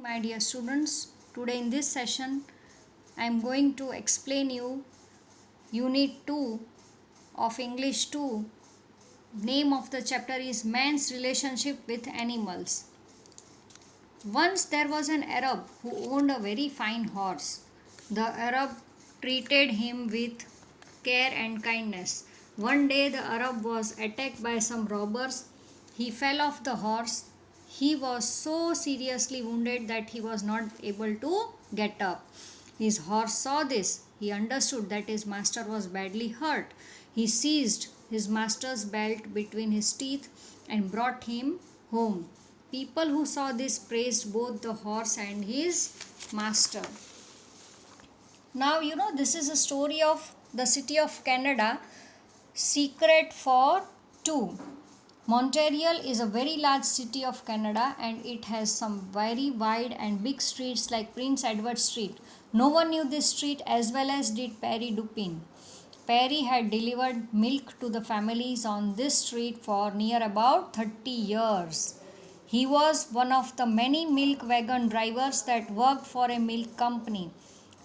my dear students. Today in this session I am going to explain you Unit 2 of English 2. Name of the chapter is Man's Relationship with Animals. Once there was an Arab who owned a very fine horse. The Arab treated him with care and kindness. One day the Arab was attacked by some robbers. He fell off the horse. He was so seriously wounded that he was not able to get up. His horse saw this. He understood that his master was badly hurt. He seized his master's belt between his teeth and brought him home. People who saw this praised both the horse and his master. Now, this is a story of the city of Canada, Secret for Two. Montreal is a very large city of Canada and it has some very wide and big streets like Prince Edward Street. No one knew this street as well as did Perry Dupin. Perry had delivered milk to the families on this street for near about 30 years. He was one of the many milk wagon drivers that worked for a milk company.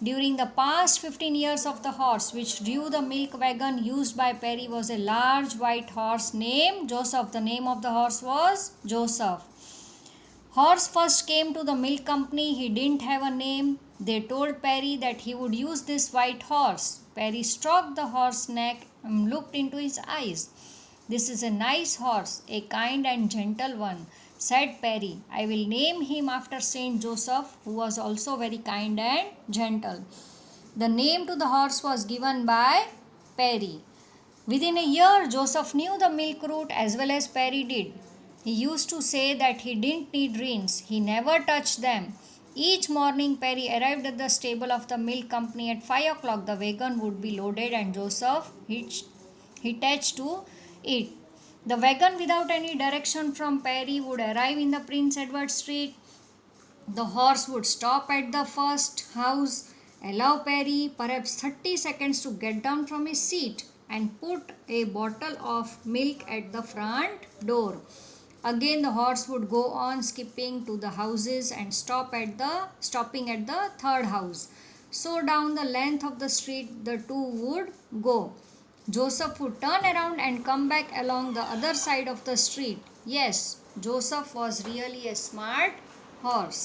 During the past 15 years of the horse which drew the milk wagon used by Perry was a large white horse named Joseph. The name of the horse was Joseph. Horse first came to the milk company. He didn't have a name. They told Perry that he would use this white horse. Perry stroked the horse's neck and looked into his eyes. "This is a nice horse, a kind and gentle one," said Perry. "I will name him after Saint Joseph, who was also very kind and gentle." The name to the horse was given by Perry. Within a year, Joseph knew the milk route as well as Perry did. He used to say that he didn't need reins. He never touched them. Each morning, Perry arrived at the stable of the milk company at 5 o'clock. The wagon would be loaded and Joseph hitched to it. The wagon without any direction from Perry would arrive in the Prince Edward Street. The horse would stop at the first house, allow Perry perhaps 30 seconds to get down from his seat and put a bottle of milk at the front door. Again the horse would go on skipping to the houses and stopping at the third house. So down the length of the street the two would go. Joseph would turn around and come back along the other side of the street. Yes, Joseph was really a smart horse.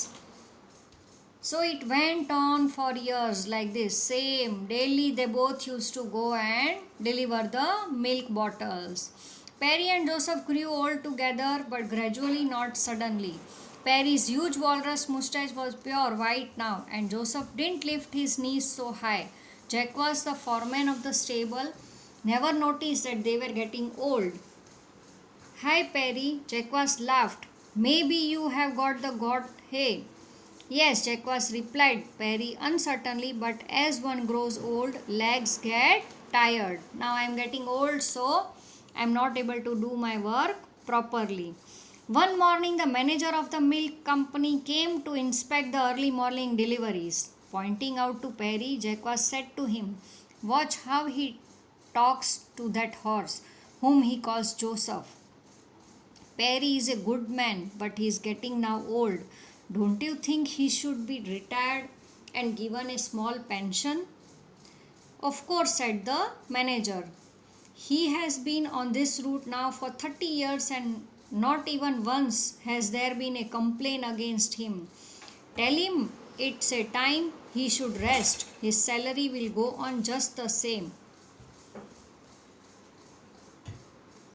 So it went on for years like this. Same. Daily they both used to go and deliver the milk bottles. Perry and Joseph grew old together, but gradually, not suddenly. Perry's huge walrus mustache was pure white now, and Joseph didn't lift his knees so high. Jack was the foreman of the stable. Never noticed that they were getting old. "Hi, Perry," Jacques laughed. "Maybe you have got the goat hay." "Yes," Jacques replied. Perry uncertainly, "but as one grows old, legs get tired. Now I am getting old, so I am not able to do my work properly." One morning, the manager of the milk company came to inspect the early morning deliveries. Pointing out to Perry, Jacques said to him, "Watch how he talks to that horse, whom he calls Joseph. Perry is a good man, but he is getting now old. Don't you think he should be retired and given a small pension?" "Of course," said the manager. "He has been on this route now for 30 years and not even once has there been a complaint against him. Tell him it's a time he should rest. His salary will go on just the same."